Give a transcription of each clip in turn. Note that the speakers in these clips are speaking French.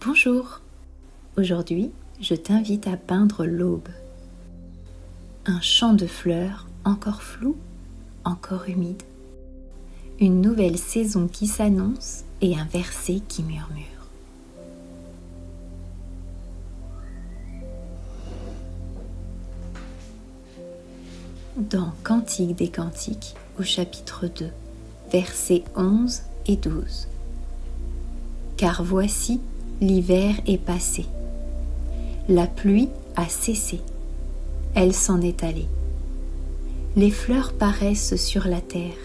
Bonjour! Aujourd'hui, je t'invite à peindre l'aube. Un champ de fleurs encore flou, encore humide. Une nouvelle saison qui s'annonce et un verset qui murmure. Dans Cantique des Cantiques, au chapitre 2, versets 11 et 12. Car voici, l'hiver est passé. La pluie a cessé. Elle s'en est allée. Les fleurs paraissent sur la terre.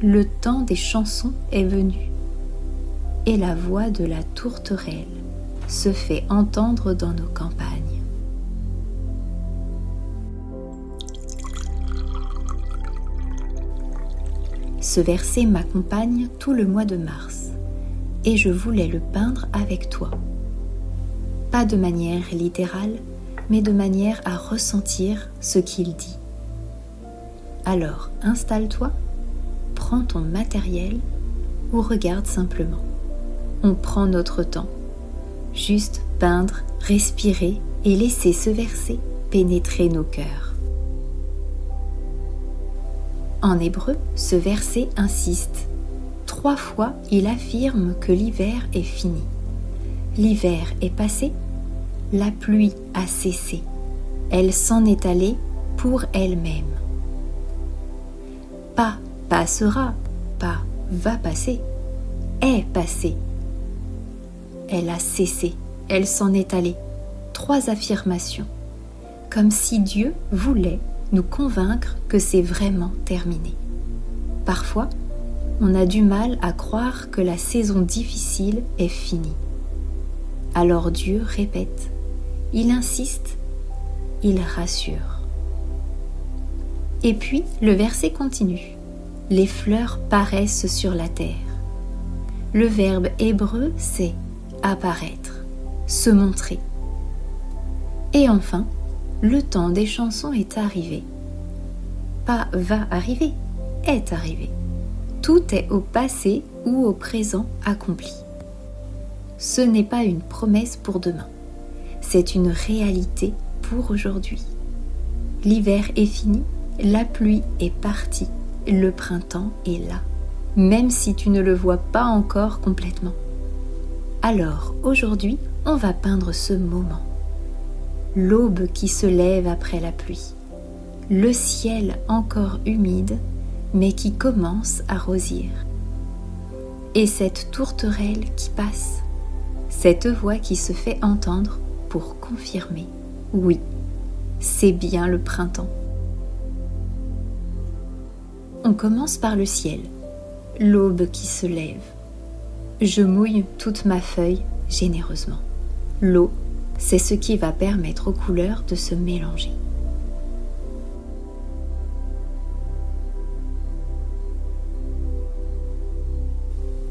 Le temps des chansons est venu. Et la voix de la tourterelle se fait entendre dans nos campagnes. Ce verset m'accompagne tout le mois de mars et je voulais le peindre avec toi. Pas de manière littérale, mais de manière à ressentir ce qu'il dit. Alors, installe-toi, prends ton matériel ou regarde simplement. On prend notre temps. Juste peindre, respirer et laisser ce verset pénétrer nos cœurs. En hébreu, ce verset insiste. 3 fois, il affirme que l'hiver est fini. L'hiver est passé, la pluie a cessé. Elle s'en est allée pour elle-même. Pas passera, pas va passer, est passé. Elle a cessé, elle s'en est allée. 3 affirmations, comme si Dieu voulait nous convaincre que c'est vraiment terminé. Parfois, on a du mal à croire que la saison difficile est finie. Alors Dieu répète, il insiste, il rassure. Et puis, le verset continue. Les fleurs paraissent sur la terre. Le verbe hébreu, c'est apparaître, se montrer. Et enfin, le temps des chansons est arrivé. Pas va arriver, est arrivé. Tout est au passé ou au présent accompli. Ce n'est pas une promesse pour demain, c'est une réalité pour aujourd'hui. L'hiver est fini, la pluie est partie, le printemps est là, même si tu ne le vois pas encore complètement. Alors, aujourd'hui, on va peindre ce moment. L'aube qui se lève après la pluie, le ciel encore humide, mais qui commence à rosir. Et cette tourterelle qui passe, cette voix qui se fait entendre pour confirmer, oui, c'est bien le printemps. On commence par le ciel, l'aube qui se lève. Je mouille toute ma feuille généreusement. L'eau, c'est ce qui va permettre aux couleurs de se mélanger.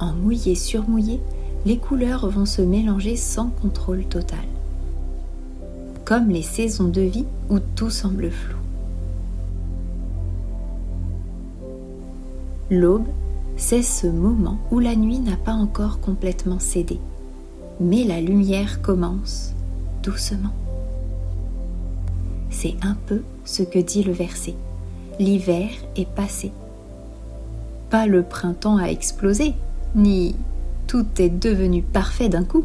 En mouillé sur mouillé, les couleurs vont se mélanger sans contrôle total. Comme les saisons de vie où tout semble flou. L'aube, c'est ce moment où la nuit n'a pas encore complètement cédé, mais la lumière commence doucement. C'est un peu ce que dit le verset. L'hiver est passé. Pas le printemps a explosé, ni tout est devenu parfait d'un coup.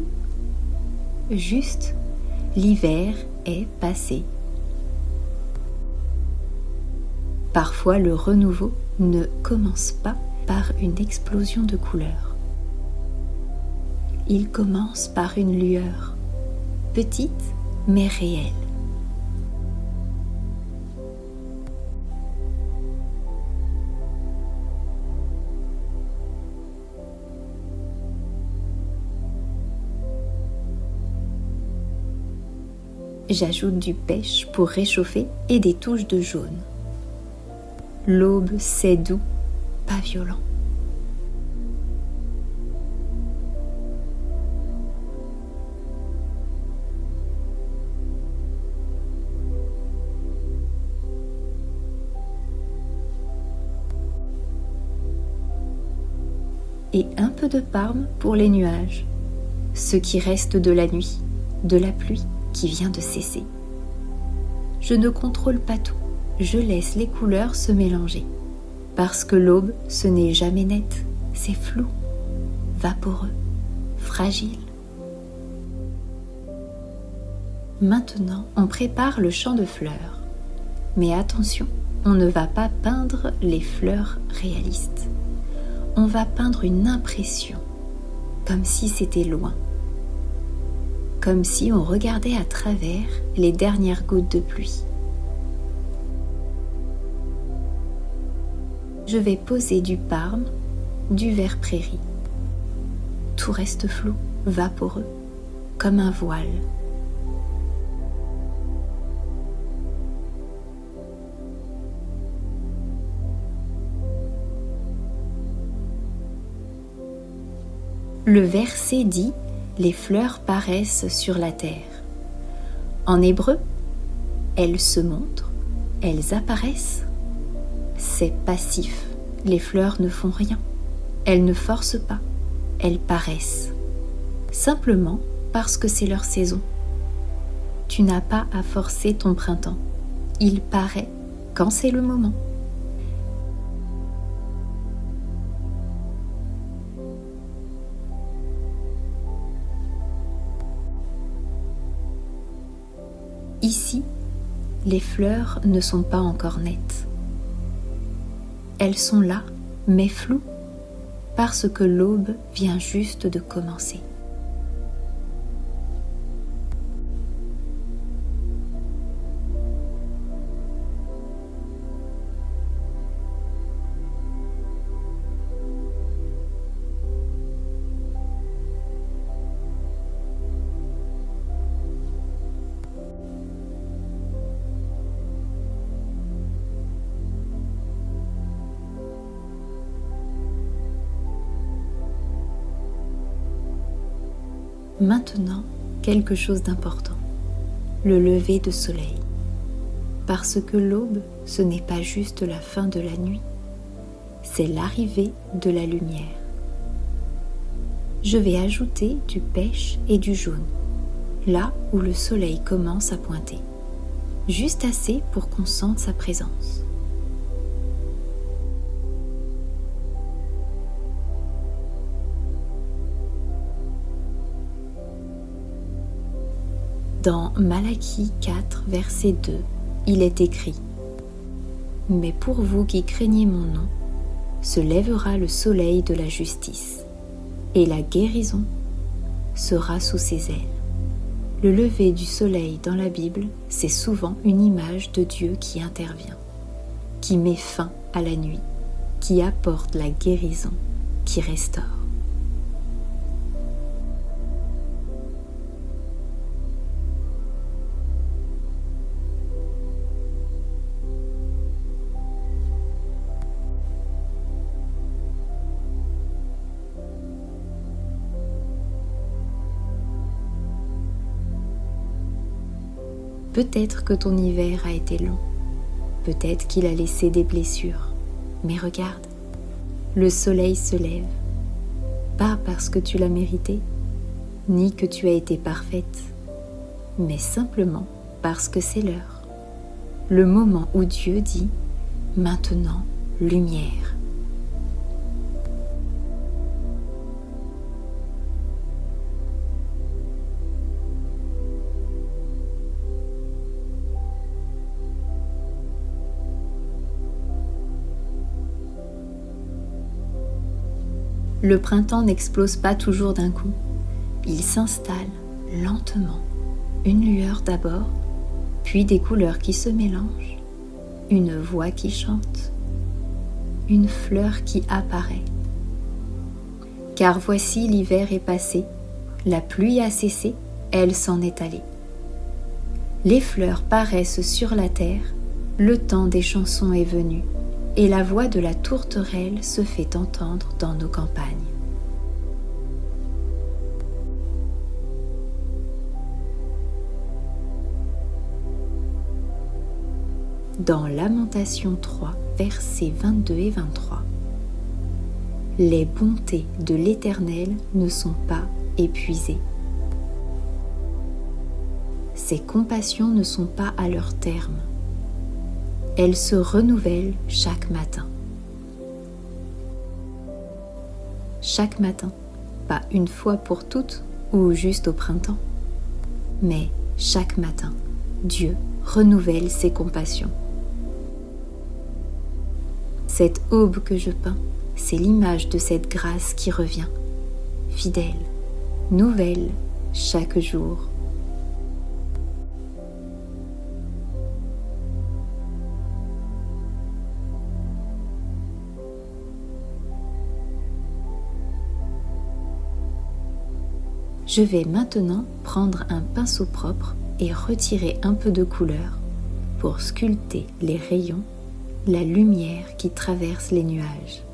Juste, l'hiver est passé. Parfois, le renouveau ne commence pas par une explosion de couleurs. Il commence par une lueur, petite mais réelle. J'ajoute du pêche pour réchauffer et des touches de jaune. L'aube, c'est doux, pas violent. Et un peu de parme pour les nuages. ce qui reste de la nuit, de la pluie qui vient de cesser. Je ne contrôle pas tout, je laisse les couleurs se mélanger. Parce que l'aube, ce n'est jamais net, c'est flou, vaporeux, fragile. Maintenant, on prépare le champ de fleurs. Mais attention, on ne va pas peindre les fleurs réalistes. On va peindre une impression, comme si c'était loin. Comme si on regardait à travers les dernières gouttes de pluie. Je vais poser du parme, du vert prairie. Tout reste flou, vaporeux, comme un voile. Le verset dit « Les fleurs paraissent sur la terre ». En hébreu, elles se montrent, elles apparaissent. C'est passif, les fleurs ne font rien, elles ne forcent pas, elles paraissent. Simplement parce que c'est leur saison. Tu n'as pas à forcer ton printemps, il paraît quand c'est le moment. Ici, les fleurs ne sont pas encore nettes. Elles sont là, mais floues, parce que l'aube vient juste de commencer. Maintenant, quelque chose d'important, le lever de soleil. Parce que l'aube, ce n'est pas juste la fin de la nuit, c'est l'arrivée de la lumière. Je vais ajouter du pêche et du jaune, là où le soleil commence à pointer, juste assez pour qu'on sente sa présence. Dans Malachie 4, verset 2, il est écrit « Mais pour vous qui craignez mon nom, se lèvera le soleil de la justice, et la guérison sera sous ses ailes. » Le lever du soleil dans la Bible, c'est souvent une image de Dieu qui intervient, qui met fin à la nuit, qui apporte la guérison, qui restaure. Peut-être que ton hiver a été long, peut-être qu'il a laissé des blessures, mais regarde, le soleil se lève, pas parce que tu l'as mérité, ni que tu as été parfaite, mais simplement parce que c'est l'heure, le moment où Dieu dit « Maintenant, lumière ». Le printemps n'explose pas toujours d'un coup. Il s'installe lentement. Une lueur d'abord, puis des couleurs qui se mélangent, une voix qui chante, une fleur qui apparaît. Car voici l'hiver est passé, la pluie a cessé, elle s'en est allée. Les fleurs paraissent sur la terre, le temps des chansons est venu. Et la voix de la tourterelle se fait entendre dans nos campagnes. Dans Lamentation 3, versets 22 et 23, les bontés de l'Éternel ne sont pas épuisé. Ses compassions ne sont pas à leur terme. Elles se renouvellent chaque matin. Chaque matin, pas une fois pour toutes ou juste au printemps, mais chaque matin, Dieu renouvelle ses compassions. Cette aube que je peins, c'est l'image de cette grâce qui revient, fidèle, nouvelle, chaque jour. Je vais maintenant prendre un pinceau propre et retirer un peu de couleur pour sculpter les rayons, la lumière qui traverse les nuages.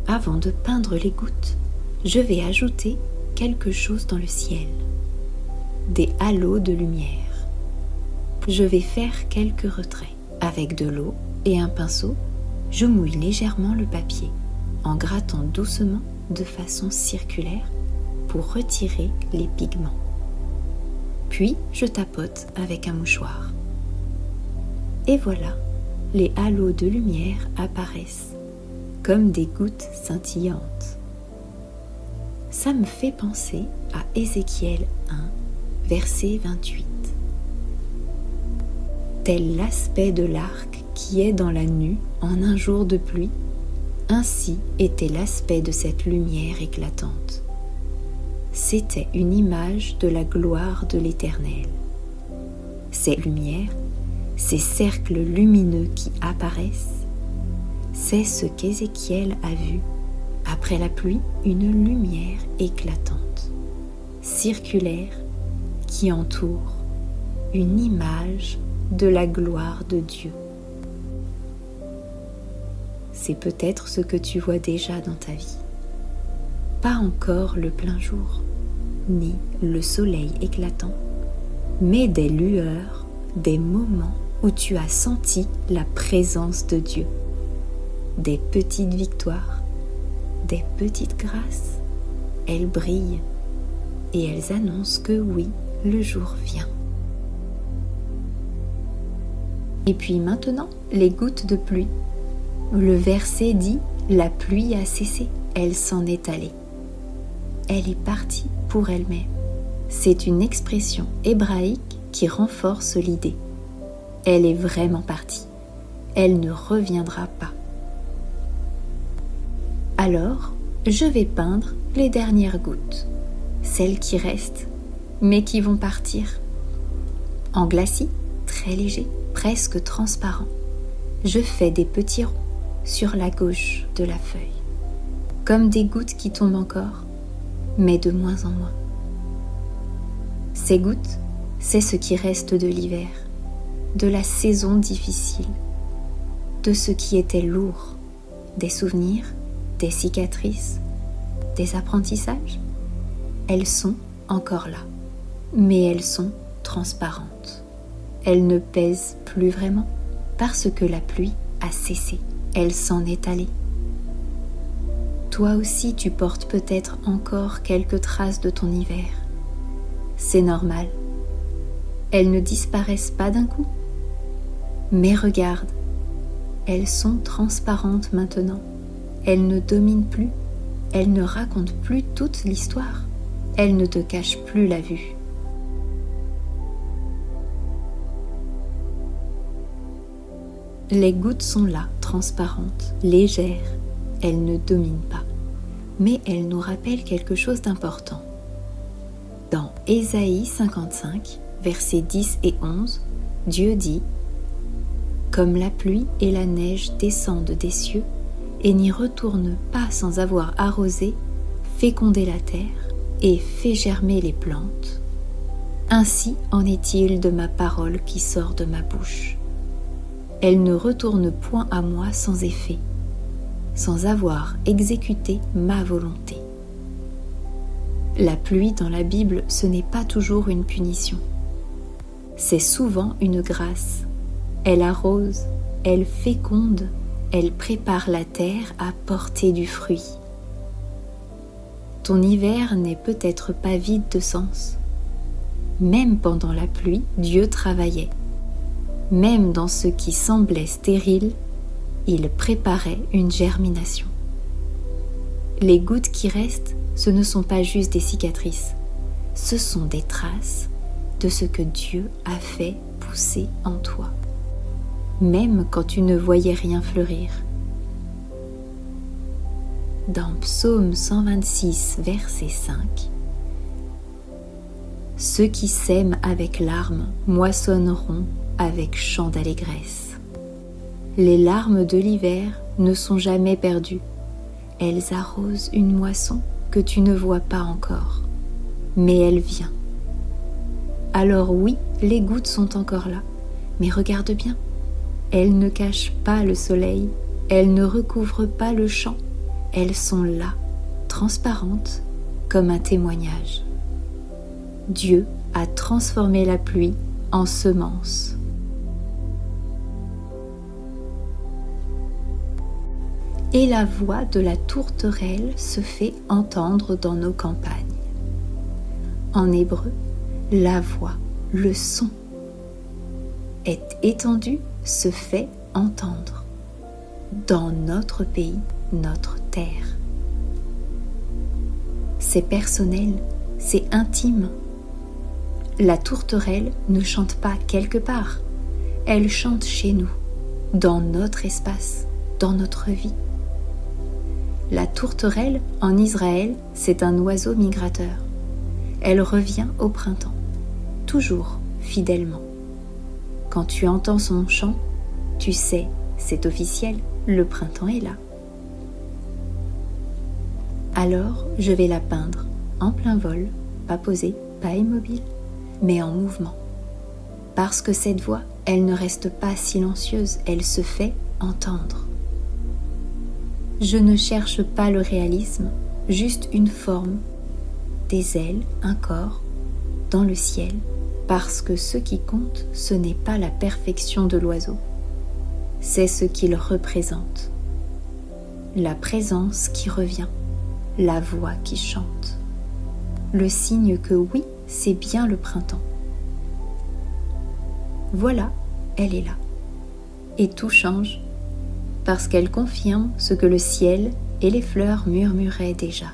Avant de peindre les gouttes, je vais ajouter quelque chose dans le ciel. Des halos de lumière. Je vais faire quelques retraits. Avec de l'eau et un pinceau, je mouille légèrement le papier en grattant doucement de façon circulaire pour retirer les pigments. Puis je tapote avec un mouchoir. Et voilà, les halos de lumière apparaissent comme des gouttes scintillantes. Ça me fait penser à Ézéchiel 1, verset 28. Tel l'aspect de l'arc qui est dans la nue en un jour de pluie, ainsi était l'aspect de cette lumière éclatante. C'était une image de la gloire de l'Éternel. Ces lumières, ces cercles lumineux qui apparaissent, c'est ce qu'Ézéchiel a vu, après la pluie, une lumière éclatante, circulaire, qui entoure, une image de la gloire de Dieu. C'est peut-être ce que tu vois déjà dans ta vie. Pas encore le plein jour, ni le soleil éclatant, mais des lueurs, des moments où tu as senti la présence de Dieu. Des petites victoires, des petites grâces, elles brillent et elles annoncent que oui, le jour vient. Et puis maintenant, les gouttes de pluie. Le verset dit « La pluie a cessé, elle s'en est allée ». Elle est partie pour elle-même. C'est une expression hébraïque qui renforce l'idée. Elle est vraiment partie. Elle ne reviendra pas. Alors, je vais peindre les dernières gouttes, celles qui restent, mais qui vont partir. En glacis, très léger, presque transparent, je fais des petits ronds sur la gauche de la feuille, comme des gouttes qui tombent encore, mais de moins en moins. Ces gouttes, c'est ce qui reste de l'hiver, de la saison difficile, de ce qui était lourd, des souvenirs, des cicatrices, des apprentissages. Elles sont encore là, mais elles sont transparentes. Elles ne pèsent plus vraiment parce que la pluie a cessé, elle s'en est allée. Toi aussi tu portes peut-être encore quelques traces de ton hiver. C'est normal. Elles ne disparaissent pas d'un coup. Mais regarde, elles sont transparentes maintenant. Elles ne dominent plus, elles ne racontent plus toute l'histoire, elles ne te cachent plus la vue. Les gouttes sont là, transparentes, légères. Elles ne dominent pas, mais elles nous rappellent quelque chose d'important. Dans Ésaïe 55, versets 10 et 11, Dieu dit « Comme la pluie et la neige descendent des cieux et n'y retournent pas sans avoir arrosé, fécondé la terre et fait germer les plantes, ainsi en est-il de ma parole qui sort de ma bouche. Elle ne retourne point à moi sans effet, sans avoir exécuté ma volonté. » La pluie dans la Bible, ce n'est pas toujours une punition. C'est souvent une grâce. Elle arrose, elle féconde, elle prépare la terre à porter du fruit. Ton hiver n'est peut-être pas vide de sens. Même pendant la pluie, Dieu travaillait. Même dans ce qui semblait stérile, il préparait une germination. Les gouttes qui restent, ce ne sont pas juste des cicatrices, ce sont des traces de ce que Dieu a fait pousser en toi, même quand tu ne voyais rien fleurir. Dans Psaume 126, verset 5, « Ceux qui sèment avec larmes moissonneront avec chant d'allégresse. » Les larmes de l'hiver ne sont jamais perdues. Elles arrosent une moisson que tu ne vois pas encore, mais elle vient. Alors oui, les gouttes sont encore là, mais regarde bien, elles ne cachent pas le soleil, elles ne recouvrent pas le champ, elles sont là, transparentes, comme un témoignage. Dieu a transformé la pluie en semence. Et la voix de la tourterelle se fait entendre dans nos campagnes. En hébreu, la voix, le son, est étendu, se fait entendre. Dans notre pays, notre terre. C'est personnel, c'est intime. La tourterelle ne chante pas quelque part, elle chante chez nous, dans notre espace, dans notre vie. La tourterelle, en Israël, c'est un oiseau migrateur. Elle revient au printemps, toujours fidèlement. Quand tu entends son chant, tu sais, c'est officiel, le printemps est là. Alors, je vais la peindre, en plein vol, pas posée, pas immobile, mais en mouvement. Parce que cette voix, elle ne reste pas silencieuse, elle se fait entendre. Je ne cherche pas le réalisme, juste une forme, des ailes, un corps, dans le ciel, parce que ce qui compte, ce n'est pas la perfection de l'oiseau, c'est ce qu'il représente. La présence qui revient, la voix qui chante. Le signe que oui, c'est bien le printemps. Voilà, elle est là. Et tout change, parce qu'elle confirme ce que le ciel et les fleurs murmuraient déjà.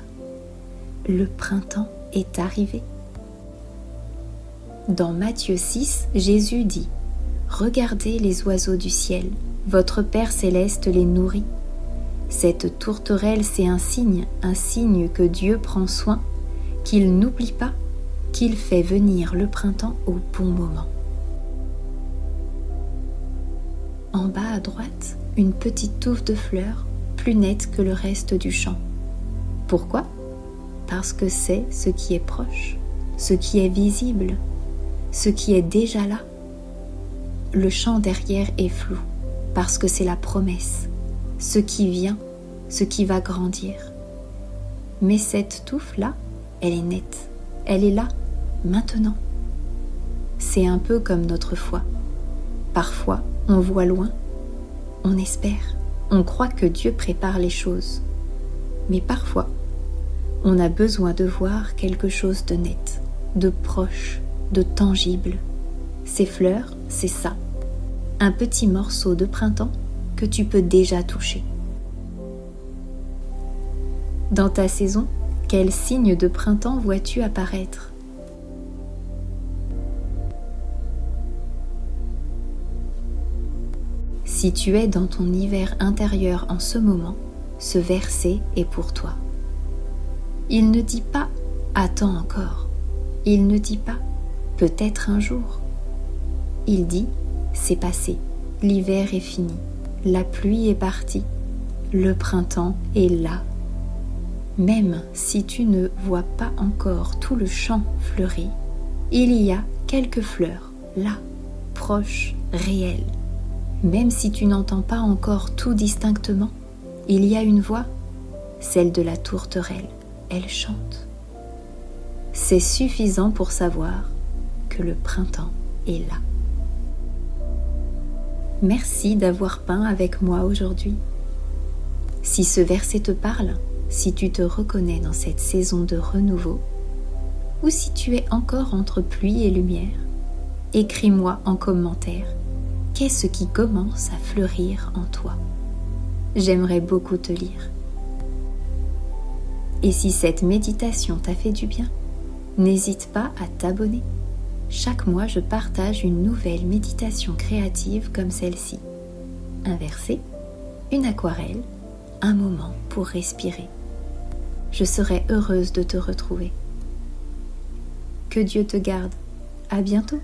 Le printemps est arrivé. Dans Matthieu 6, Jésus dit « Regardez les oiseaux du ciel, votre Père céleste les nourrit. » Cette tourterelle, c'est un signe que Dieu prend soin, qu'il n'oublie pas, qu'il fait venir le printemps au bon moment. En bas à droite, une petite touffe de fleurs, plus nette que le reste du champ. Pourquoi ? Parce que c'est ce qui est proche, ce qui est visible, ce qui est déjà là. Le champ derrière est flou, parce que c'est la promesse, ce qui vient, ce qui va grandir. Mais cette touffe-là, elle est nette, elle est là, maintenant. C'est un peu comme notre foi. Parfois, on voit loin, on espère, on croit que Dieu prépare les choses. Mais parfois, on a besoin de voir quelque chose de net, de proche, de tangible. Ces fleurs, c'est ça, un petit morceau de printemps que tu peux déjà toucher. Dans ta saison, quel signe de printemps vois-tu apparaître ? Si tu es dans ton hiver intérieur en ce moment, ce verset est pour toi. Il ne dit pas « attends encore ». Il ne dit pas « peut-être un jour ». Il dit « c'est passé, l'hiver est fini, la pluie est partie, le printemps est là ». Même si tu ne vois pas encore tout le champ fleuri, il y a quelques fleurs, là, proches, réelles. Même si tu n'entends pas encore tout distinctement, il y a une voix, celle de la tourterelle, elle chante. C'est suffisant pour savoir que le printemps est là. Merci d'avoir peint avec moi aujourd'hui. Si ce verset te parle, si tu te reconnais dans cette saison de renouveau, ou si tu es encore entre pluie et lumière, écris-moi en commentaire qu'est-ce qui commence à fleurir en toi. J'aimerais beaucoup te lire. Et si cette méditation t'a fait du bien, n'hésite pas à t'abonner. Chaque mois, je partage une nouvelle méditation créative comme celle-ci. Un verset, une aquarelle, un moment pour respirer. Je serai heureuse de te retrouver. Que Dieu te garde. À bientôt.